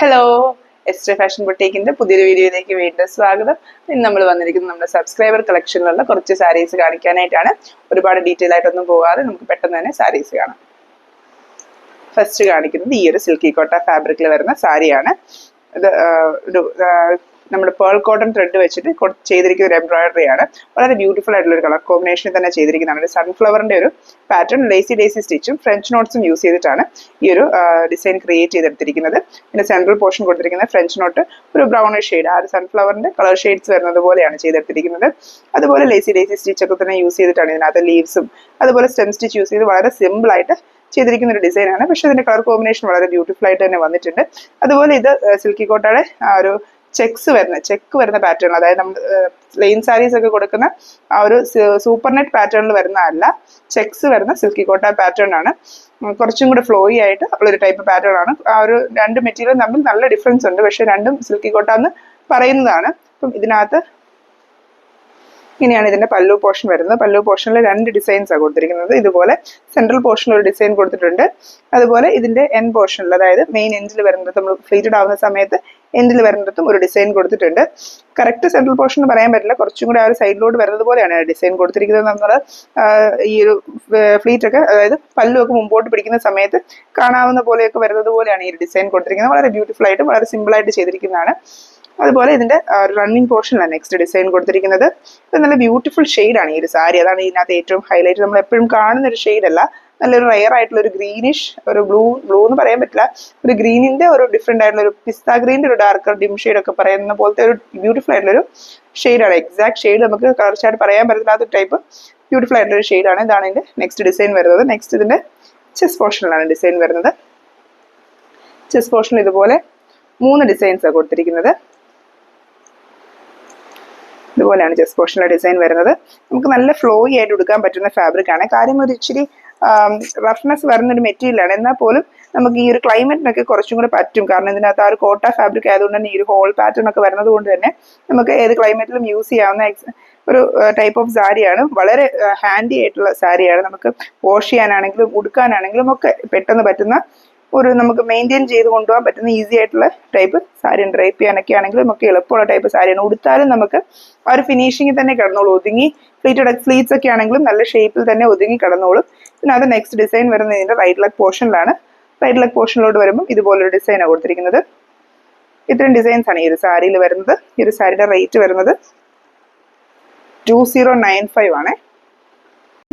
Hello, ester fashion ബുട്ടീക്കിന്റെ പുതിയൊരു വീഡിയോയിലേക്ക് വീണ്ടും സ്വാഗതം. ഇന്ന് നമ്മൾ വന്നിരിക്കുന്നത് നമ്മുടെ സബ്സ്ക്രൈബർ കളക്ഷനിലുള്ള കുറച്ച് സാരീസ് കാണിക്കാനായിട്ടാണ്. ഒരുപാട് ഡീറ്റെയിൽ ആയിട്ടൊന്നും പോകാതെ നമുക്ക് പെട്ടെന്ന് തന്നെ സാരീസ് കാണാം. ഫസ്റ്റ് കാണിക്കുന്നത് ഈ ഒരു സിൽക്കി കോട്ട ഫാബ്രിക്കിൽ വരുന്ന സാരിയാണ്. ഇത് നമ്മുടെ പേൾ കോട്ടൺ ത്രെഡ് വെച്ചിട്ട് ചെയ്തിരിക്കുന്ന ഒരു എംബ്രോയിഡറി ആണ്. വളരെ ബ്യൂട്ടിഫുൾ ആയിട്ടുള്ള ഒരു കളർ കോമ്പിനേഷൻ തന്നെ ചെയ്തിരിക്കുന്നതാണ്. സൺഫ്ലവറിന്റെ ഒരു പാറ്റേൺ ലേസി സ്റ്റിച്ചും ഫ്രഞ്ച് നോട്ട്സും യൂസ് ചെയ്തിട്ടാണ് ഈ ഒരു ഡിസൈൻ ക്രിയേറ്റ് ചെയ്തെടുത്തിരിക്കുന്നത്. പിന്നെ സെൻട്രൽ പോർഷൻ കൊടുത്തിരിക്കുന്ന ഫ്രഞ്ച് നോട്ട് ഒരു ബ്രൗണിഷ് ഷെയ്ഡ്, ആ ഒരു സൺഫ്ലവറിന്റെ കളർ ഷെയ്ഡ്സ് വരുന്നത് പോലെയാണ് ചെയ്തെടുത്തിരിക്കുന്നത്. അതുപോലെ ലേസി സ്റ്റിച്ച് ഒക്കെ തന്നെ യൂസ് ചെയ്തിട്ടാണ് ഇതിനകത്ത് ലീവ്സും അതുപോലെ സ്റ്റെം സ്റ്റിച്ച് യൂസ് ചെയ്ത് വളരെ സിമ്പിൾ ആയിട്ട് ചെയ്തിരിക്കുന്ന ഒരു ഡിസൈനാണ്. പക്ഷെ ഇതിന്റെ കളർ കോമ്പിനേഷൻ വളരെ ബ്യൂട്ടിഫുൾ ആയിട്ട് തന്നെ വന്നിട്ടുണ്ട്. അതുപോലെ ഇത് സിൽക്കി കോട്ടയുടെ ആ ഒരു ചെക്ക് വരുന്ന പാറ്റേൺ, അതായത് നമ്മൾ പ്ലെയിൻ സാരീസ് ഒക്കെ കൊടുക്കുന്ന ആ ഒരു സൂപ്പർ നെറ്റ് പാറ്റേണിൽ വരുന്ന അല്ല, ചെക്സ് വരുന്ന സിൽക്കി കോട്ട പാറ്റേൺ ആണ്. കുറച്ചും കൂടെ ഫ്ലോയി ആയിട്ട് ഉള്ളൊരു ടൈപ്പ് പാറ്റേൺ ആണ്. ആ ഒരു രണ്ട് മെറ്റീരിയൽ തമ്മിൽ നല്ല ഡിഫറൻസ് ഉണ്ട്, പക്ഷെ രണ്ടും സിൽക്കി കോട്ട എന്ന് പറയുന്നതാണ്. അപ്പം ഇതിനകത്ത് ഇങ്ങനെയാണ് ഇതിന്റെ പല്ലു പോർഷൻ വരുന്നത്. പല്ലു പോർഷനിൽ രണ്ട് ഡിസൈൻസ് ആണ് കൊടുത്തിരിക്കുന്നത്. ഇതുപോലെ സെൻട്രൽ പോർഷനിൽ ഒരു ഡിസൈൻ കൊടുത്തിട്ടുണ്ട്. അതുപോലെ ഇതിന്റെ എൻഡ് പോർഷനിൽ, അതായത് മെയിൻ എൻഡിൽ വരുന്നത് നമ്മൾ ഫ്ലീറ്റഡ് ആവുന്ന സമയത്ത് എൻഡിൽ വരുന്നിടത്തും ഒരു ഡിസൈൻ കൊടുത്തിട്ടുണ്ട്. കറക്റ്റ് സെൻട്രൽ പോർഷൻ എന്ന് പറയാൻ പറ്റില്ല, കുറച്ചും കൂടെ ആ ഒരു സൈഡിലോട്ട് വരുന്നത് പോലെയാണ് ഡിസൈൻ കൊടുത്തിരിക്കുന്നത്. നമ്മൾ ഈ ഒരു ഫ്ലീറ്റ് ഒക്കെ, അതായത് പല്ലുമൊക്കെ മുമ്പോട്ട് പിടിക്കുന്ന സമയത്ത് കാണാവുന്ന പോലെയൊക്കെ വരുന്നത് പോലെയാണ് ഈ ഡിസൈൻ കൊടുത്തിരിക്കുന്നത്. വളരെ ബ്യൂട്ടിഫുൾ ആയിട്ട് വളരെ സിമ്പിൾ ആയിട്ട് ചെയ്തിരിക്കുന്നതാണ്. അതുപോലെ ഇതിന്റെ റണ്ണിങ് പോർഷനിലാണ് നെക്സ്റ്റ് ഡിസൈൻ കൊടുത്തിരിക്കുന്നത്. ഇത് നല്ല ബ്യൂട്ടിഫുൾ ഷെയ്ഡാണ് ഈ ഒരു സാരി. അതാണ് ഇതിനകത്ത് ഏറ്റവും ഹൈലൈറ്റ്. നമ്മൾ എപ്പോഴും കാണുന്ന ഒരു ഷെയ്ഡല്ല, നല്ലൊരു റയർ ആയിട്ടുള്ള ഒരു ഗ്രീനിഷ്, ഒരു ബ്ലൂ എന്ന് പറയാൻ പറ്റില്ല, ഒരു ഗ്രീനിന്റെ ഒരു ഡിഫറെന്റ് ആയിട്ടുള്ള ഒരു പിസ്ത ഗ്രീനിന്റെ ഒരു ഡാർക്കർ ഡിം ഷെയ്ഡ് ഒക്കെ പറയുന്ന പോലത്തെ ഒരു ബ്യൂട്ടിഫുൾ ആയിട്ടുള്ള ഒരു ഷെയ്ഡാണ്. എക്സാക്ട് ഷെയ്ഡ് നമുക്ക് കറക്റ്റായിട്ട് പറയാൻ പറ്റില്ലാത്ത ടൈപ്പ് ബ്യൂട്ടിഫുൾ ആയിട്ടുള്ള ഒരു ഷെയ്ഡാണ്. ഇതാണ് ഇതിന്റെ നെക്സ്റ്റ് ഡിസൈൻ വരുന്നത്. നെക്സ്റ്റ് ഇതിന്റെ ചെസ്റ്റ് പോർഷനിലാണ് ഡിസൈൻ വരുന്നത്. ചെസ്റ്റ് പോർഷനിൽ ഇതുപോലെ 3 ഡിസൈൻസാണ് കൊടുത്തിരിക്കുന്നത്. ഇതുപോലെയാണ് ചെസ്റ്റ് പോർഷനിലെ ഡിസൈൻ വരുന്നത്. നമുക്ക് നല്ല ഫ്ലോയി ആയിട്ട് എടുക്കാൻ പറ്റുന്ന ഫാബ്രിക് ആണ്. കാര്യം ഒരു ഇച്ചിരി റഫ്നെസ് വരുന്നൊരു മെറ്റീരിയലാണ്. എന്നാൽ പോലും നമുക്ക് ഈ ഒരു ക്ലൈമറ്റിനൊക്കെ കുറച്ചും കൂടെ പറ്റും. കാരണം ഇതിനകത്ത് ആ ഒരു കോട്ട ഫാബ്രിക് ആയതുകൊണ്ട് തന്നെ ഈ ഒരു ഹോൾ പാറ്റേൺ ഒക്കെ വരുന്നത് കൊണ്ട് തന്നെ നമുക്ക് ഏത് ക്ലൈമറ്റിലും യൂസ് ചെയ്യാവുന്ന ഒരു ടൈപ്പ് ഓഫ് സാരിയാണ്. വളരെ ഹാൻഡി ആയിട്ടുള്ള സാരിയാണ്. നമുക്ക് വാഷ് ചെയ്യാനാണെങ്കിലും ഉടുക്കാനാണെങ്കിലും ഒക്കെ പെട്ടെന്ന് പറ്റുന്ന ഒരു, നമുക്ക് മെയിൻറ്റെയിൻ ചെയ്ത് കൊണ്ടുപോകാൻ പറ്റുന്ന ഈസി ആയിട്ടുള്ള ടൈപ്പ് സാരിയാണ്. ഡ്രൈപ്പ് ചെയ്യാനൊക്കെ ആണെങ്കിലും നമുക്ക് എളുപ്പമുള്ള ടൈപ്പ് സാരിയാണ്. ഉടുത്താലും നമുക്ക് ആ ഒരു ഫിനിഷിങ്ങിൽ തന്നെ കിടന്നോളൂ. ഒതുങ്ങി ഫ്ലീറ്റ്സ് ഒക്കെ ആണെങ്കിലും നല്ല ഷേപ്പിൽ തന്നെ ഒതുങ്ങി കിടന്നോളും. പിന്നെ അത് നെക്സ്റ്റ് ഡിസൈൻ വരുന്നത് ഇതിന്റെ റൈറ്റ് ലെഗ് പോർഷനിലാണ്. റൈറ്റ് ലെഗ് പോർഷനിലോട്ട് വരുമ്പോൾ ഇതുപോലൊരു ഡിസൈനാണ് കൊടുത്തിരിക്കുന്നത്. ഇത്രയും ഡിസൈൻസ് ആണ് ഈ ഒരു സാരിയിൽ വരുന്നത്. ഈ ഒരു സാരിയുടെ റേറ്റ് വരുന്നത് 2095 ആണ്.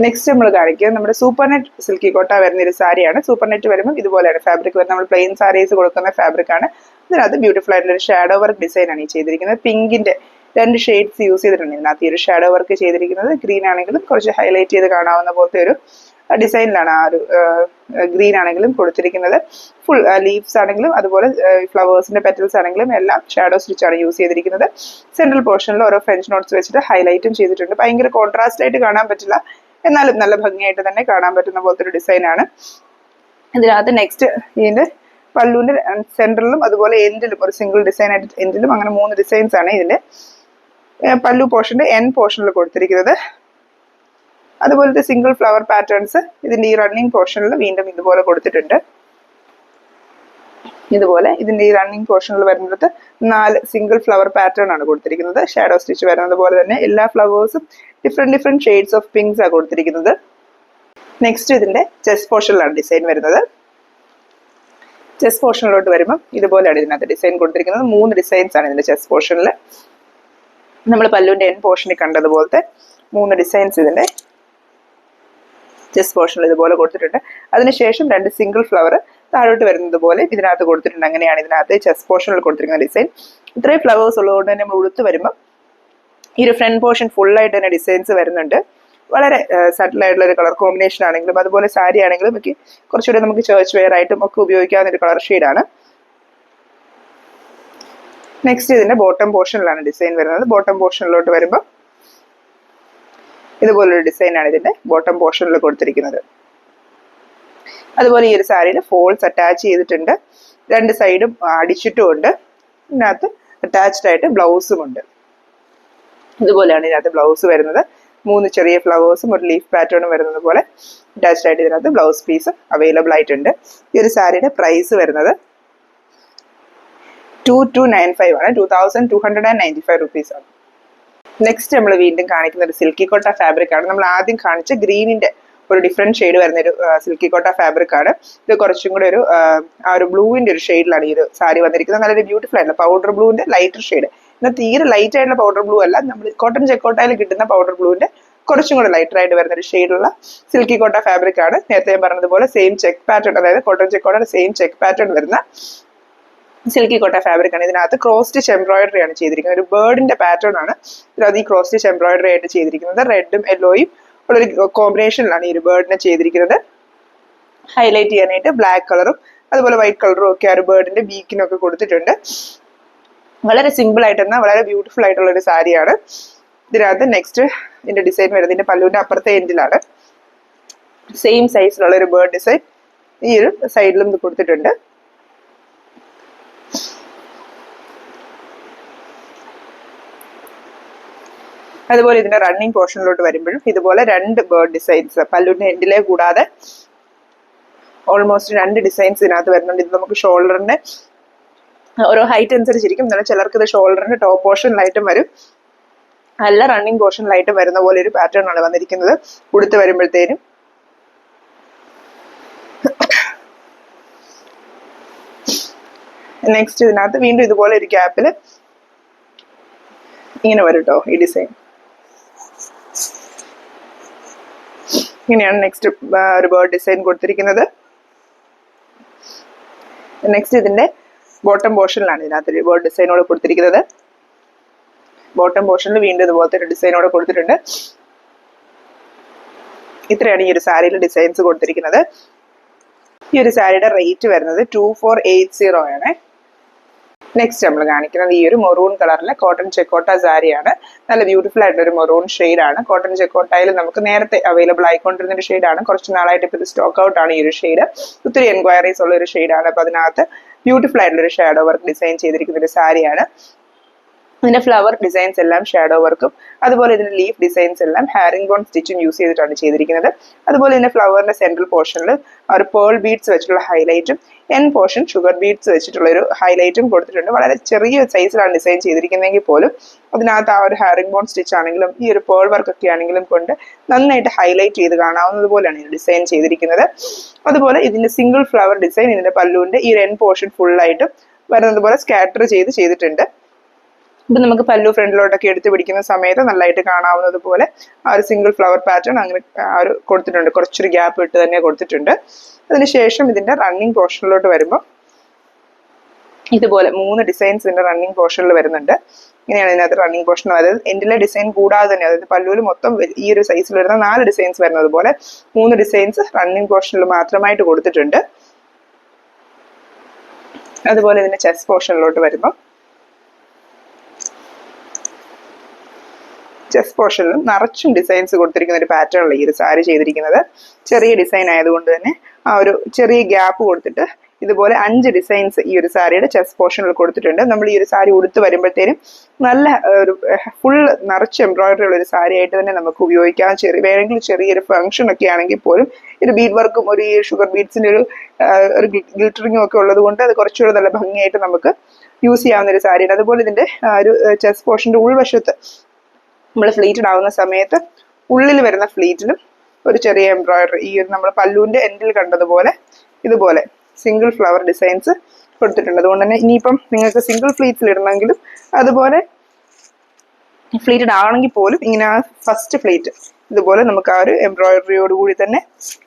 നെക്സ്റ്റ് നമ്മൾ കാണിക്കുന്നത് നമ്മുടെ സൂപ്പർ നെറ്റ് സിൽക്കി കോട്ട വരുന്ന ഒരു സാരിയാണ്. സൂപ്പർ നെറ്റ് വരുമ്പോൾ ഇതുപോലെയാണ് ഫാബ്രിക് വരുന്നത്. നമ്മൾ പ്ലെയിൻ സാരീസ് കൊടുക്കുന്ന ഫാബ്രിക് ആണ്. ഇതിനകത്ത് ബ്യൂട്ടിഫുൾ ആയിട്ടുള്ള ഒരു ഷാഡോ വർക്ക് ഡിസൈൻ ആണ് ഈ ചെയ്തിരിക്കുന്നത്. പിങ്കിന്റെ 2 ഷെയ്ഡ്സ് യൂസ് ചെയ്തിട്ടുണ്ട് ഇതിനകത്ത്. ഈ ഒരു ഷാഡോ വർക്ക് ചെയ്തിരിക്കുന്നത് ഗ്രീൻ ആണെങ്കിലും കുറച്ച് ഹൈലൈറ്റ് ചെയ്ത് കാണാവുന്ന പോലത്തെ ഒരു ഡിസൈനിലാണ് ആ ഒരു ഗ്രീൻ ആണെങ്കിലും കൊടുത്തിരിക്കുന്നത്. ഫുൾ ലീവ്സ് ആണെങ്കിലും അതുപോലെ ഫ്ലവേഴ്സിന്റെ പെറ്റൽസ് ആണെങ്കിലും എല്ലാം ഷാഡോ സ്റ്റിച്ച് ആണ് യൂസ് ചെയ്തിരിക്കുന്നത്. സെൻട്രൽ പോർഷനിൽ ഓരോ ഫ്രഞ്ച് നോട്ട്സ് വെച്ചിട്ട് ഹൈലൈറ്റും ചെയ്തിട്ടുണ്ട്. ഭയങ്കര കോൺട്രാസ്റ്റ് ആയിട്ട് കാണാൻ പറ്റില്ല, എന്നാലും നല്ല ഭംഗിയായിട്ട് തന്നെ കാണാൻ പറ്റുന്ന പോലത്തെ ഒരു ഡിസൈനാണ്. ഇതിനകത്ത് നെക്സ്റ്റ് ഇതിന്റെ പല്ലുവിന്റെ സെന്ററിലും അതുപോലെ എൻഡിലും ഒരു സിംഗിൾ ഡിസൈൻ ആയിട്ട് എൻഡിലും, അങ്ങനെ 3 ഡിസൈൻസ് ആണ് ഇതിന്റെ പല്ലു പോർഷന്റെ എൻഡ് പോർഷനിൽ കൊടുത്തിരിക്കുന്നത്. അതുപോലത്തെ സിംഗിൾ ഫ്ലവർ പാറ്റേൺസ് ഇതിന്റെ ഈ റണ്ണിങ് പോർഷനിൽ വീണ്ടും ഇതുപോലെ കൊടുത്തിട്ടുണ്ട്. ഇതുപോലെ ഇതിന്റെ ഈ റണ്ണിങ് പോർഷനിൽ വരുന്നത് 4 സിംഗിൾ ഫ്ലവർ പാറ്റേൺ ആണ് കൊടുത്തിരിക്കുന്നത്. ഷാഡോ സ്റ്റിച്ച് വരുന്നത് പോലെ തന്നെ എല്ലാ ഫ്ലവേഴ്സും ഡിഫറെന്റ് ഷെയ്ഡ്സ് ഓഫ് പിങ്ക്സ് ആണ് കൊടുത്തിരിക്കുന്നത്. നെക്സ്റ്റ് ഇതിന്റെ ചെസ്റ്റ് പോർഷനിലാണ് ഡിസൈൻ വരുന്നത്. ചെസ്റ്റ് പോർഷനിലോട്ട് വരുമ്പോൾ ഇതുപോലെയാണ് ഇതിനകത്ത് ഡിസൈൻ കൊടുത്തിരിക്കുന്നത്. 3 ഡിസൈൻസ് ആണ് ഇതിന്റെ ചെസ്റ്റ് പോർഷനിൽ. നമ്മൾ പല്ലുവിന്റെ എൻഡ് പോർഷനിൽ കണ്ടതുപോലത്തെ 3 ഡിസൈൻസ് ഇതിന്റെ ചെസ്റ്റ് പോർഷനിൽ ഇതുപോലെ കൊടുത്തിട്ടുണ്ട്. അതിനുശേഷം 2 സിംഗിൾ ഫ്ലവർ താഴോട്ട് വരുന്നത് പോലെ ഇതിനകത്ത് കൊടുത്തിട്ടുണ്ട്. അങ്ങനെയാണ് ഇതിനകത്ത് ചെസ്റ്റ് പോർഷനിൽ കൊടുത്തിരിക്കുന്ന ഡിസൈൻ. ഇത്രയും ഫ്ലവേഴ്സ് ഉള്ളതുകൊണ്ട് തന്നെ നമ്മൾ ഉടുത്ത് വരുമ്പോൾ ഈ ഒരു ഫ്രണ്ട് പോർഷൻ ഫുള്ളായിട്ട് തന്നെ ഡിസൈൻസ് വരുന്നുണ്ട്. വളരെ സട്ടിൽ ആയിട്ടുള്ള ഒരു കളർ കോമ്പിനേഷൻ ആണെങ്കിലും അതുപോലെ സാരി ആണെങ്കിലും ഒക്കെ കുറച്ചുകൂടെ നമുക്ക് ചേർച്ച് വെയർ ആയിട്ടും ഒക്കെ ഉപയോഗിക്കാവുന്ന ഒരു കളർ ഷെയ്ഡാണ്. നെക്സ്റ്റ് ഇതിന്റെ ബോട്ടം പോർഷനിലാണ് ഡിസൈൻ വരുന്നത്. ബോട്ടം പോർഷനിലോട്ട് വരുമ്പോൾ ഇതുപോലൊരു ഡിസൈനാണ് ഇതിന്റെ ബോട്ടം പോർഷനിൽ കൊടുത്തിരിക്കുന്നത്. അതുപോലെ ഈ ഒരു സാരിയിൽ ഫോൾസ് അറ്റാച്ച് ചെയ്തിട്ടുണ്ട്. 2 സൈഡും അടിച്ചിട്ടും ഉണ്ട്. ഇതിനകത്ത് അറ്റാച്ച്ഡ് ആയിട്ട് ബ്ലൗസും ഉണ്ട്. ഇതുപോലെയാണ് ഇതിനകത്ത് ബ്ലൗസ് വരുന്നത്. 3 ചെറിയ ഫ്ലവേഴ്സും ഒരു ലീഫ് പാറ്റേണും വരുന്നത് പോലെ അറ്റാച്ച്ഡ് ആയിട്ട് ഇതിനകത്ത് ബ്ലൗസ് പീസ് അവൈലബിൾ ആയിട്ടുണ്ട്. ഈ ഒരു സാരിയുടെ പ്രൈസ് വരുന്നത് 2295 ആണ്, 2295 rupees ആണ്. നെക്സ്റ്റ് നമ്മൾ വീണ്ടും കാണിക്കുന്ന ഒരു സിൽക്കി കോട്ട ഫാബ്രിക് ആണ്. നമ്മൾ ആദ്യം കാണിച്ച ഗ്രീനിന്റെ ഒരു ഡിഫറെന്റ് ഷെയ്ഡ് വരുന്ന ഒരു സിൽക്കി കോട്ട ഫാബ്രിക് ആണ്. ഇത് കുറച്ചും കൂടെ ഒരു ആ ഒരു ബ്ലൂവിന്റെ ഒരു ഷെയ്ഡിലാണ് ഈ ഒരു സാരി വന്നിരിക്കുന്നത്. നല്ലൊരു ബ്യൂട്ടിഫുൾ ആയിട്ടുള്ള പൗഡർ ബ്ലൂവിന്റെ ലൈറ്റർ ഷെയ്ഡ്. എന്നാൽ തീരെ ലൈറ്റ് ആയിട്ടുള്ള പൗഡർ ബ്ലൂ അല്ല, നമ്മൾ കോട്ടൺ ചെക്കോട്ടയിൽ കിട്ടുന്ന പൗഡർ ബ്ലൂവിന്റെ കുറച്ചും കൂടെ ലൈറ്റർ ആയിട്ട് വരുന്ന ഒരു ഷെയ്ഡുള്ള സിൽക്കി കോട്ട ഫാബ്രിക് ആണ്. നേരത്തെ ഞാൻ പറഞ്ഞതുപോലെ സെയിം ചെക്ക് പാറ്റേൺ, അതായത് കോട്ടൺ ചെക്കോട്ടയുടെ സെയിം ചെക്ക് പാറ്റേൺ വരുന്ന സിൽക്കി കോട്ട ഫാബ്രിക് ആണ്. ഇതിനകത്ത് ക്രോസ് സ്റ്റിച്ച് എംബ്രോയിഡറി ആണ് ചെയ്തിരിക്കുന്നത്. ഒരു ബേർഡിന്റെ പാറ്റേൺ ആണ് ഇതിനകത്ത് ഈ ക്രോസ് സ്റ്റിച്ച് എംബ്രോയിഡറി ആയിട്ട് ചെയ്തിരിക്കുന്നത്. റെഡും യെല്ലോയും ഉള്ളൊരു കോമ്പിനേഷനിലാണ് ഈ ഒരു ബേർഡിനെ ചെയ്തിരിക്കുന്നത്. ഹൈലൈറ്റ് ചെയ്യാനായിട്ട് ബ്ലാക്ക് കളറും അതുപോലെ വൈറ്റ് കളറും ഒക്കെ ആ ഒരു ബേർഡിന്റെ ബീക്കിനൊക്കെ കൊടുത്തിട്ടുണ്ട്. വളരെ സിമ്പിൾ ആയിട്ട് എന്നാൽ വളരെ ബ്യൂട്ടിഫുൾ ആയിട്ടുള്ള ഒരു സാരിയാണ്. ഇതിനകത്ത് നെക്സ്റ്റ് ഇതിന്റെ ഡിസൈൻ വരുന്നത് ഇതിന്റെ പല്ലുവിന്റെ അപ്പുറത്തെ എൻഡിലാണ്. സെയിം സൈസിലുള്ള ഒരു ബേർഡ് ഡിസൈൻ ഈ ഒരു സൈഡിലും ഇത് കൊടുത്തിട്ടുണ്ട്. അതുപോലെ ഇതിന്റെ റണ്ണിങ് പോർഷനിലോട്ട് വരുമ്പോഴും ഇതുപോലെ രണ്ട് ബേർഡ് ഡിസൈൻസ് പല്ലുവിന്റെ എൻഡിലെ കൂടാതെ ഓൾമോസ്റ്റ് രണ്ട് ഡിസൈൻസ് ഇതിനകത്ത് വരുന്നുണ്ട്. ഇത് നമുക്ക് ഷോൾഡറിന്റെ ഓരോ ഹൈറ്റ് അനുസരിച്ചിരിക്കും. എന്നാലും ചിലർക്ക് ഇത് ഷോൾഡറിന്റെ ടോപ്പ് പോർഷനിലായിട്ടും വരും, അല്ല റണ്ണിങ് പോർഷനിലായിട്ടും വരുന്ന പോലെ ഒരു പാറ്റേൺ ആണ് വന്നിരിക്കുന്നത്. ഉടുത്ത് വരുമ്പോഴത്തേനും നെക്സ്റ്റ് ഇതിനകത്ത് വീണ്ടും ഇതുപോലെ ഒരു ഗ്യാപ്പിൽ ഇങ്ങനെ വരും കേട്ടോ ഈ ഡിസൈൻ. ഇങ്ങനെയാണ് നെക്സ്റ്റ് ഒരു ബേർഡ് ഡിസൈൻ കൊടുത്തിരിക്കുന്നത്. നെക്സ്റ്റ് ഇതിന്റെ ബോട്ടം പോർഷനിലാണ് ഇതിനകത്ത് ഒരു ബേർഡ് ഡിസൈനോട് കൊടുത്തിരിക്കുന്നത്. ബോട്ടം പോർഷനിൽ വീണ്ടും ഇതുപോലത്തെ ഒരു ഡിസൈനോട് കൊടുത്തിട്ടുണ്ട്. ഇത്രയാണ് ഈ ഒരു സാരിയിൽ ഡിസൈൻസ് കൊടുത്തിരിക്കുന്നത്. ഈ ഒരു സാരിയുടെ റേറ്റ് വരുന്നത് 2480 ആണ്. നെക്സ്റ്റ് നമ്മൾ കാണിക്കുന്നത് ഈ ഒരു മെറൂൺ കളറിലെ കോട്ടൺ ചെക്കോട്ട സാരിയാണ്. നല്ല ബ്യൂട്ടിഫുൾ ആയിട്ടൊരു മെറൂൺ ഷെയ്ഡാണ്. കോട്ടൺ ചെക്കോട്ടയിൽ നമുക്ക് നേരത്തെ അവൈലബിൾ ആയിക്കൊണ്ടിരുന്ന ഒരു ഷെയ്ഡാണ്. കുറച്ച് നാളായിട്ട് ഇപ്പോൾ ഇത് സ്റ്റോക്ക് ഔട്ട് ആണ് ഈ ഒരു ഷെയ്ഡ്. ഒത്തിരി എൻക്വയറീസ് ഉള്ള ഒരു ഷെയ്ഡാണ്. അപ്പോൾ അതിനകത്ത് ബ്യൂട്ടിഫുൾ ആയിട്ടുള്ള ഒരു ഷാഡോ വർക്ക് ഡിസൈൻ ചെയ്തിരിക്കുന്ന ഒരു സാരിയാണ്. ഇതിന്റെ ഫ്ലവർ ഡിസൈൻസ് എല്ലാം ഷാഡോ വർക്കും അതുപോലെ ഇതിന്റെ ലീഫ് ഡിസൈൻസ് എല്ലാം ഹാരിംഗ് ബോൺ സ്റ്റിച്ചും യൂസ് ചെയ്തിട്ടാണ് ചെയ്തിരിക്കുന്നത്. അതുപോലെ ഇതിന്റെ ഫ്ലവറിന്റെ സെൻട്രൽ പോർഷനിൽ ഒരു പേൾ ബീഡ്സ് വെച്ചിട്ടുള്ള ഹൈലൈറ്റും എൻ പോർഷൻ ഷുഗർ ബീഡ്സ് വെച്ചിട്ടുള്ള ഒരു ഹൈലൈറ്റും കൊടുത്തിട്ടുണ്ട്. വളരെ ചെറിയ സൈസിലാണ് ഡിസൈൻ ചെയ്തിരിക്കുന്നതെങ്കിൽ പോലും അതിനകത്ത് ആ ഒരു ഹാരിംഗ് ബോൺ സ്റ്റിച്ച് ആണെങ്കിലും ഈ ഒരു പേൾ വർക്ക് ഒക്കെ ആണെങ്കിലും കൊണ്ട് നന്നായിട്ട് ഹൈലൈറ്റ് ചെയ്ത് കാണാവുന്നത് പോലെയാണ് ഈ ഡിസൈൻ ചെയ്തിരിക്കുന്നത്. അതുപോലെ ഇതിന്റെ സിംഗിൾ ഫ്ലവർ ഡിസൈൻ ഇതിന്റെ പല്ലുവിന്റെ ഈ എൻ പോർഷൻ ഫുള്ളായിട്ട് വരുന്നത് പോലെ സ്കാറ്റർ ചെയ്തിട്ടുണ്ട്. ഇപ്പം നമുക്ക് പല്ലു ഫ്രണ്ടിലോട്ടൊക്കെ എടുത്ത് പിടിക്കുന്ന സമയത്ത് നല്ലതായിട്ട് കാണാവുന്നത് പോലെ ആ ഒരു സിംഗിൾ ഫ്ലവർ പാറ്റേൺ അങ്ങനെ ആ ഒരു കൊടുത്തിട്ടുണ്ട്. കുറച്ചൊരു ഗ്യാപ്പ് ഇട്ട് തന്നെ കൊടുത്തിട്ടുണ്ട്. അതിനുശേഷം ഇതിന്റെ റണ്ണിങ് പോർഷനിലോട്ട് വരുമ്പോൾ ഇതുപോലെ 3 ഡിസൈൻസ് ഇതിന്റെ റണ്ണിങ് പോർഷനിൽ വരുന്നുണ്ട്. ഇങ്ങനെയാണ് ഇതിനകത്ത് റണ്ണിങ് പോർഷൻ. അതായത് എൻഡിലെ ഡിസൈൻ കൂടാതെ തന്നെ അതായത് പല്ലുവിൽ മൊത്തം ഈ ഒരു സൈസിൽ വരുന്ന 4 ഡിസൈൻസ് വരുന്നത് പോലെ 3 ഡിസൈൻസ് റണ്ണിങ് പോർഷനിൽ മാത്രമായിട്ട് കൊടുത്തിട്ടുണ്ട്. അതുപോലെ ഇതിന്റെ ചെസ്റ്റ് പോർഷനിലോട്ട് വരുമ്പോൾ ചെസ്റ്റ് പോർഷനിലും നിറച്ചും ഡിസൈൻസ് കൊടുത്തിരിക്കുന്ന ഒരു പാറ്റേണിലാണ് ഈ ഒരു സാരി ചെയ്തിരിക്കുന്നത്. ചെറിയ ഡിസൈൻ ആയതുകൊണ്ട് തന്നെ ആ ഒരു ചെറിയ ഗ്യാപ്പ് കൊടുത്തിട്ട് ഇതുപോലെ 5 ഡിസൈൻസ് ഈ ഒരു സാരിയുടെ ചെസ്റ്റ് പോർഷനിൽ കൊടുത്തിട്ടുണ്ട്. നമ്മൾ ഈ ഒരു സാരി ഉടുത്ത് വരുമ്പോഴത്തേനും നല്ല ഒരു ഫുൾ നിറച്ച് എംബ്രോയിഡറി ഉള്ള ഒരു സാരി ആയിട്ട് തന്നെ നമുക്ക് ഉപയോഗിക്കാം. വേണമെങ്കിൽ ചെറിയൊരു ഫംഗ്ഷൻ ഒക്കെ ആണെങ്കിൽ പോലും ഒരു ബീഡ് വർക്കും ഒരു ഷുഗർ ബീഡ്സിന്റെ ഒരു ഗ്ലിറ്ററിങ്ങും ഒക്കെ ഉള്ളത് കൊണ്ട് അത് കുറച്ചുകൂടെ നല്ല ഭംഗിയായിട്ട് നമുക്ക് യൂസ് ചെയ്യാവുന്ന ഒരു സാരിയാണ്. അതുപോലെ ഇതിന്റെ ഒരു ചെസ്റ്റ് പോർഷന്റെ ഉൾവശത്ത് നമ്മൾ ഫ്ലീറ്റഡ് ആവുന്ന സമയത്ത് ഉള്ളിൽ വരുന്ന ഫ്ലീറ്റിലും ഒരു ചെറിയ എംബ്രോയിഡറി ഈ ഒരു നമ്മൾ പല്ലുവിന്റെ എൻഡിൽ കണ്ടതുപോലെ ഇതുപോലെ സിംഗിൾ ഫ്ലവർ ഡിസൈൻസ് കൊടുത്തിട്ടുണ്ട്. അതുകൊണ്ട് തന്നെ ഇനിയിപ്പം നിങ്ങൾക്ക് സിംഗിൾ ഫ്ലീറ്റ്സിൽ ഇടണമെങ്കിലും അതുപോലെ ഫ്ലീറ്റഡ് ആണെങ്കിൽ പോലും ഇങ്ങനെ ഫസ്റ്റ് ഫ്ലീറ്റ് ഇതുപോലെ നമുക്ക് ആ ഒരു എംബ്രോയിഡറിയോട് കൂടി തന്നെ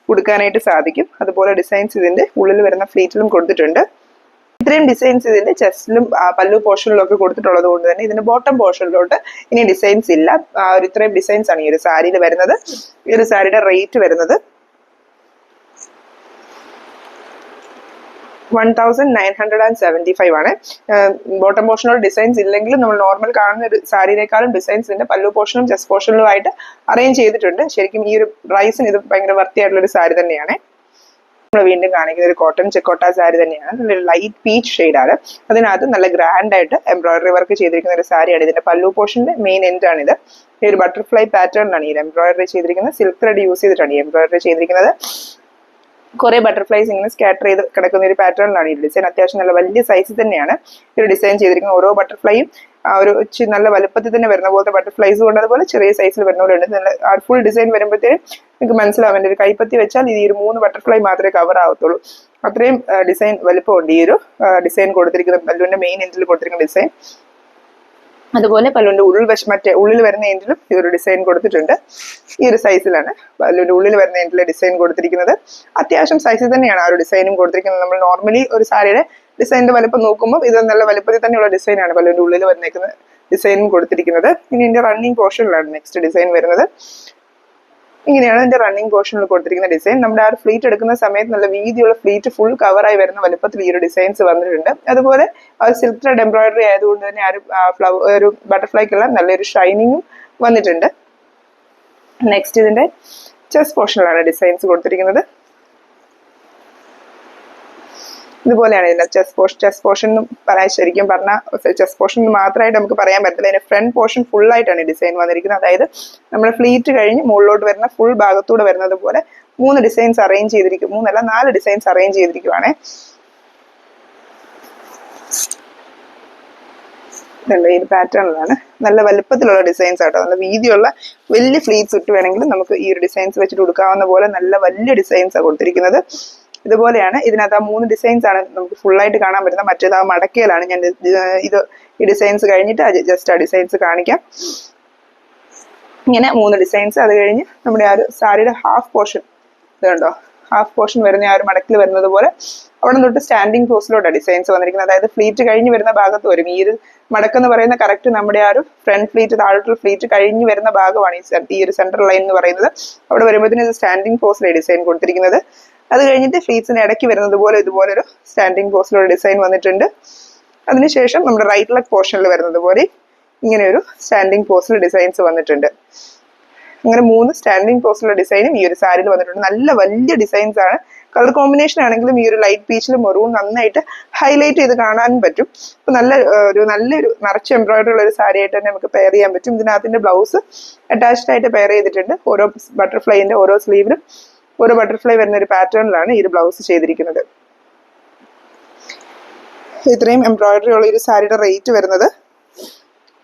കൊടുക്കാനായിട്ട് സാധിക്കും. അതുപോലെ ഡിസൈൻസ് ഇതിന്റെ ഉള്ളിൽ വരുന്ന ഫ്ലീറ്റിലും കൊടുത്തിട്ടുണ്ട്. ഇത്രയും ഡിസൈൻസ് ഇതിന്റെ ചെസ്റ്റിലും പല്ലു പോർഷനിലും ഒക്കെ കൊടുത്തിട്ടുള്ളത് കൊണ്ട് തന്നെ ഇതിന്റെ ബോട്ടം പോർഷനിലോട്ട് ഇനി ഡിസൈൻസ് ഇല്ല. ഇത്രയും ഡിസൈൻസ് ആണ് ഈ ഒരു സാരിയിൽ വരുന്നത്. ഈ ഒരു സാരിയുടെ റേറ്റ് വരുന്നത് 1975 ആണ്. ബോട്ടം പോർഷനോട് ഡിസൈൻസ് ഇല്ലെങ്കിലും നമ്മൾ നോർമൽ കാണുന്ന ഒരു സാരിയേക്കാളും ഡിസൈൻസ് ഇതിന്റെ പല്ലു പോർഷനും ചെസ്റ്റ് പോർഷനിലും ആയിട്ട് അറേഞ്ച് ചെയ്തിട്ടുണ്ട്. ശരിക്കും ഈ ഒരു പ്രൈസിന് ഇത് ഭയങ്കര വർത്തിയായിട്ടുള്ള ഒരു സാരി തന്നെയാണ്. നമ്മൾ വീണ്ടും കാണിക്കുന്ന ഒരു കോട്ടൺ ചെക്കോട്ട സാരി തന്നെയാണ്. നല്ലൊരു ലൈറ്റ് പീച്ച് ഷെയ്ഡാണ്. അതിനകത്ത് നല്ല ഗ്രാൻഡ് ആയിട്ട് എംബ്രോയിഡറി വർക്ക് ചെയ്തിരിക്കുന്ന ഒരു സാരിയാണ്. ഇതിന്റെ പല്ലു പോർഷന്റെ മെയിൻ എൻഡ് ആണ് ഇത്. ഈ ഒരു ബട്ടർഫ്ലൈ പാറ്റേണിലാണ് ഈ എംബ്രോയിഡറി ചെയ്തിരിക്കുന്നത്. സിൽക്ക് ത്രെഡ് യൂസ് ചെയ്തിട്ടാണ് ഈ എംബ്രോയിഡറി ചെയ്തിരിക്കുന്നത്. കുറെ ബട്ടർഫ്ലൈസ് ഇങ്ങനെ സ്കാറ്റർ ചെയ്ത് കിടക്കുന്ന ഒരു പാറ്റേണിലാണ് ഈ ഡിസൈൻ. അത്യാവശ്യം നല്ല വലിയ സൈസിൽ തന്നെയാണ് ഈ ഒരു ഡിസൈൻ ചെയ്തിരിക്കുന്നത്. ഓരോ ബട്ടർഫ്ലൈയും ഒരു നല്ല വലുപ്പത്തിൽ തന്നെ വരുന്ന പോലത്തെ ബട്ടർഫ്ലൈസ് കൊണ്ട് അതുപോലെ ചെറിയ സൈസിൽ വരുന്ന പോലെ ഉണ്ട്. നല്ല ഫുൾ ഡിസൈൻ വരുമ്പോഴത്തേക്കും നിങ്ങൾക്ക് മനസ്സിലാവും. എൻ്റെ ഒരു കൈപ്പത്തി വെച്ചാൽ ഈ ഒരു 3 ബട്ടർഫ്ലൈ മാത്രമേ കവർ ആവത്തുള്ളൂ. അത്രയും ഡിസൈൻ വലുപ്പമുണ്ട് ഈ ഒരു ഡിസൈൻ കൊടുത്തിരിക്കുന്ന പല്ലുവിന്റെ മെയിൻ എൻഡിൽ കൊടുത്തിരിക്കുന്ന ഡിസൈൻ. അതുപോലെ പല്ലുവിന്റെ മറ്റേ ഉള്ളിൽ വരുന്ന എൻഡിലും ഈ ഒരു ഡിസൈൻ കൊടുത്തിട്ടുണ്ട്. ഈ ഒരു സൈസിലാണ് പല്ലുവിന്റെ ഉള്ളിൽ വരുന്ന എൻഡിലെ ഡിസൈൻ കൊടുത്തിരിക്കുന്നത്. അത്യാവശ്യം സൈസിൽ തന്നെയാണ് ആ ഒരു ഡിസൈനും കൊടുത്തിരിക്കുന്നത്. നമ്മൾ നോർമലി ഒരു സാരിയുടെ ഡിസൈനിന്റെ വലുപ്പം നോക്കുമ്പോൾ ഇത് നല്ല വലുപ്പത്തിൽ തന്നെയുള്ള ഡിസൈനാണ് പല്ലുവിന്റെ ഉള്ളിൽ വന്നേക്കുന്ന ഡിസൈനും കൊടുത്തിരിക്കുന്നത്. ഇനി ഇതിന്റെ റണ്ണിങ് പോർഷനിലാണ് നെക്സ്റ്റ് ഡിസൈൻ വരുന്നത്. ഇങ്ങനെയാണ് ഇതിന്റെ റണ്ണിങ് പോർഷനിൽ കൊടുത്തിരിക്കുന്ന ഡിസൈൻ. നമ്മുടെ ആ ഒരു ഫ്ലീറ്റ് എടുക്കുന്ന സമയത്ത് നല്ല വീതിയുള്ള ഫ്ലീറ്റ് ഫുൾ കവറായി വരുന്ന വലുപ്പത്തിൽ ഈ ഒരു ഡിസൈൻസ് വന്നിട്ടുണ്ട്. അതുപോലെ ആ സിൽക്ക് ത്രെഡ് എംബ്രോയിഡറി ആയതുകൊണ്ട് തന്നെ ആ ഒരു ബട്ടർഫ്ലൈക്കെല്ലാം നല്ലൊരു ഷൈനിങ്ങും വന്നിട്ടുണ്ട്. നെക്സ്റ്റ് ഇതിന്റെ ചെസ്റ്റ് പോർഷനിലാണ് ഡിസൈൻസ് കൊടുത്തിരിക്കുന്നത്. ഇതുപോലെയാണ് ഇതിന്റെ ചെസ്റ്റ് പോർഷൻ പറയാൻ ശരിക്കും പറഞ്ഞാൽ ചെസ്റ്റ് പോർഷൻ മാത്രമായിട്ട് നമുക്ക് പറയാൻ പറ്റില്ല. ഇതിന്റെ ഫ്രണ്ട് പോർഷൻ ഫുൾ ആയിട്ടാണ് ഡിസൈൻ വന്നിരിക്കുന്നത്. അതായത് നമ്മുടെ ഫ്ലീറ്റ് കഴിഞ്ഞ് മുകളിലോട്ട് വരുന്ന ഫുൾ ഭാഗത്തൂടെ വരുന്നത് പോലെ 3 ഡിസൈൻസ് അറേഞ്ച് ചെയ്തിരിക്കും. 3 അല്ല 4 ഡിസൈൻസ് അറേഞ്ച് ചെയ്തിരിക്കുവാണേ. ഈ പാറ്റേണിലാണ് നല്ല വലുപ്പത്തിലുള്ള ഡിസൈൻസ് ആട്ടോ. നല്ല വീതിയുള്ള വലിയ ഫ്ലീറ്റ്സ് ഇട്ട് വേണമെങ്കിൽ നമുക്ക് ഈ ഒരു ഡിസൈൻസ് വെച്ചിട്ട് കൊടുക്കാവുന്ന പോലെ നല്ല വലിയ ഡിസൈൻസാണ് കൊടുത്തിരിക്കുന്നത്. ഇതുപോലെയാണ്. ഇതിനകത്ത് ആ 3 ഡിസൈൻസ് ആണ് നമുക്ക് ഫുള്ളായിട്ട് കാണാൻ പറ്റുന്നത്. മറ്റേത് ആ മടക്കയിലാണ്. ഞാൻ ഈ ഡിസൈൻസ് കഴിഞ്ഞിട്ട് ജസ്റ്റ് ആ ഡിസൈൻസ് കാണിക്കാം. ഇങ്ങനെ 3 ഡിസൈൻസ്. അത് കഴിഞ്ഞ് നമ്മുടെ ആ ഒരു സാരിയുടെ ഹാഫ് പോർഷൻ ഇതുണ്ടോ, ഹാഫ് പോർഷൻ വരുന്ന ആ ഒരു മടക്കിൽ വരുന്നത് പോലെ അവിടെ തൊട്ട് സ്റ്റാൻഡിങ് പോസ്റ്റിലോട്ടാണ് ഡിസൈൻസ് വന്നിരിക്കുന്നത്. അതായത് ഫ്ലീറ്റ് കഴിഞ്ഞ് വരുന്ന ഭാഗത്ത് വരും. ഈ ഒരു മടക്കെന്ന് പറയുന്ന കറക്റ്റ് നമ്മുടെ ആ ഒരു ഫ്രണ്ട് ഫ്ലീറ്റ് താഴോട്ടുള്ള ഫ്ലീറ്റ് കഴിഞ്ഞ് വരുന്ന ഭാഗമാണ് ഈ ഒരു സെൻട്രൽ ലൈൻ എന്ന് പറയുന്നത്. അവിടെ വരുമ്പോഴത്തേന് ഇത് സ്റ്റാൻഡിങ് പോസ്റ്റിലെ ഡിസൈൻ കൊടുത്തിരിക്കുന്നത്. അത് കഴിഞ്ഞിട്ട് ഫ്ലീറ്റ്സിന് ഇടയ്ക്ക് വരുന്നത് പോലെ ഇതുപോലൊരു സ്റ്റാൻഡിങ് പോസ്റ്റിലുള്ള ഡിസൈൻ വന്നിട്ടുണ്ട്. അതിനുശേഷം നമ്മുടെ റൈറ്റ് ലെഗ് പോർഷനിൽ വരുന്നത് പോലെ ഇങ്ങനെ ഒരു സ്റ്റാൻഡിങ് പോസ്റ്റിൽ ഡിസൈൻസ് വന്നിട്ടുണ്ട്. അങ്ങനെ 3 സ്റ്റാൻഡിങ് പോസ്റ്റിലുള്ള ഡിസൈനും ഈ ഒരു സാരിയിൽ വന്നിട്ടുണ്ട്. നല്ല വലിയ ഡിസൈൻസ് ആണ്. കളർ കോമ്പിനേഷൻ ആണെങ്കിലും ഈ ഒരു ലൈറ്റ് പീച്ചിലും മെറൂൺ നന്നായിട്ട് ഹൈലൈറ്റ് ചെയ്ത് കാണാനും പറ്റും. അപ്പൊ നല്ലൊരു നിറച്ച് എംബ്രോയിഡറി ഉള്ള ഒരു സാരി ആയിട്ട് തന്നെ നമുക്ക് പെയർ ചെയ്യാൻ പറ്റും. ഇതിനകത്തിന്റെ ബ്ലൗസ് അറ്റാച്ച്ഡ് ആയിട്ട് പെയർ ചെയ്തിട്ടുണ്ട്. ഓരോ ബട്ടർഫ്ലൈന്റെ ഓരോ സ്ലീവിലും ഓരോ ബട്ടർഫ്ലൈ വരുന്ന ഒരു പാറ്റേണിലാണ് ഈ ഒരു ബ്ലൗസ് ചെയ്തിരിക്കുന്നത്. ഇത്രയും എംബ്രോയിഡറി ഉള്ള ഒരു സാരിയുടെ റേറ്റ് വരുന്നത്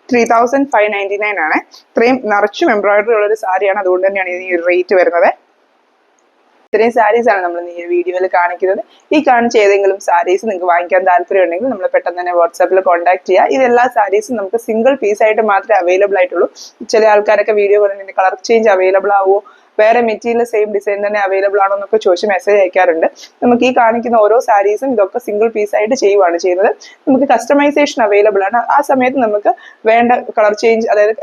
3599 ആണ്. ഇത്രയും നിറച്ചും എംബ്രോയിഡറി ഉള്ള ഒരു സാരിയാണ്. അതുകൊണ്ട് തന്നെയാണ് ഈ ഒരു റേറ്റ് വരുന്നത്. ഇത്രയും സാരീസ് ആണ് നമ്മൾ ഈ വീഡിയോയിൽ കാണിക്കുന്നത്. ഈ കാണിച്ച ഏതെങ്കിലും സാരീസ് നിങ്ങൾക്ക് വാങ്ങിക്കാൻ താല്പര്യം ഉണ്ടെങ്കിൽ നമ്മൾ പെട്ടെന്ന് തന്നെ വാട്സാപ്പിൽ കോൺടാക്ട് ചെയ്യുക. ഇതെല്ലാ സാരീസും നമുക്ക് സിംഗിൾ പീസ് ആയിട്ട് മാത്രമേ അവൈലബിൾ ആയിട്ടുള്ളൂ. ചില ആൾക്കാരൊക്കെ വീഡിയോ കണ്ടിട്ട് കളർ ചേഞ്ച് അവൈലബിൾ ആവുമോ, വേറെ മെറ്റീരിയൽ സെയിം ഡിസൈൻ തന്നെ അവൈലബിൾ ആണോ എന്നൊക്കെ ചോദിച്ച് മെസ്സേജ് അയക്കാറുണ്ട്. നമുക്ക് ഈ കാണിക്കുന്ന ഓരോ സാരീസും ഇതൊക്കെ സിംഗിൾ പീസ് ആയിട്ട് ചെയ്യുവാണ് ചെയ്യുന്നത്. നമുക്ക് കസ്റ്റമൈസേഷൻ അവൈലബിൾ ആണ്. ആ സമയത്ത് നമുക്ക് വേണ്ട കളർ ചേഞ്ച്, അതായത്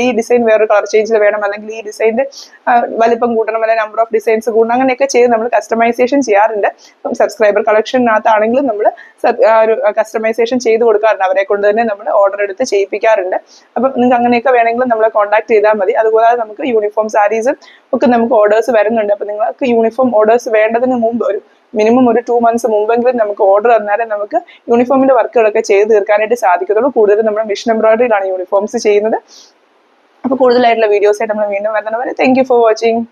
ഈ ഡിസൈൻ വേറൊരു കളർ ചേഞ്ചിൽ വേണം, അല്ലെങ്കിൽ ഈ ഡിസൈൻ്റെ വലിപ്പം കൂട്ടണം, അല്ലെങ്കിൽ നമ്പർ ഓഫ് ഡിസൈൻസ് കൂടണം, അങ്ങനെയൊക്കെ ചെയ്ത് നമ്മൾ കസ്റ്റമൈസേഷൻ ചെയ്യാറുണ്ട്. സബ്സ്ക്രൈബർ കളക്ഷനകത്താണെങ്കിലും നമ്മൾ ഒരു കസ്റ്റമൈസേഷൻ ചെയ്ത് കൊടുക്കാറുണ്ട്. അവരെ കൊണ്ട് തന്നെ നമ്മൾ ഓർഡർ എടുത്ത് ചെയ്യിപ്പിക്കാറുണ്ട്. അപ്പം നിങ്ങൾക്ക് അങ്ങനെയൊക്കെ വേണമെങ്കിലും നമ്മളെ കോൺടാക്ട് ചെയ്താൽ മതി. അതുപോലെ നമുക്ക് യൂണിഫോം സാരീസും ഒക്കെ നമുക്ക് ഓർഡേഴ്സ് വരുന്നുണ്ട്. അപ്പൊ നിങ്ങൾക്ക് യൂണിഫോം ഓർഡേഴ്സ് വേണ്ടതിന് മുമ്പ് മിനിമം ഒരു 2 months മുമ്പെങ്കിലും നമുക്ക് ഓർഡർ തന്നാലേ നമുക്ക് യൂണിഫോമിന്റെ വർക്കുകളൊക്കെ ചെയ്ത് തീർക്കാനായിട്ട് സാധിക്കത്തുള്ളൂ. കൂടുതലും നമ്മൾ മിഷൻ എംബ്രോയിഡറിയിലാണ് യൂണിഫോംസ് ചെയ്യുന്നത്. അപ്പൊ കൂടുതലായിട്ടുള്ള വീഡിയോസ് ആയിട്ട് നമ്മൾ വീണ്ടും വരുന്നവരെ താങ്ക് യു ഫോർ വാച്ചിങ്.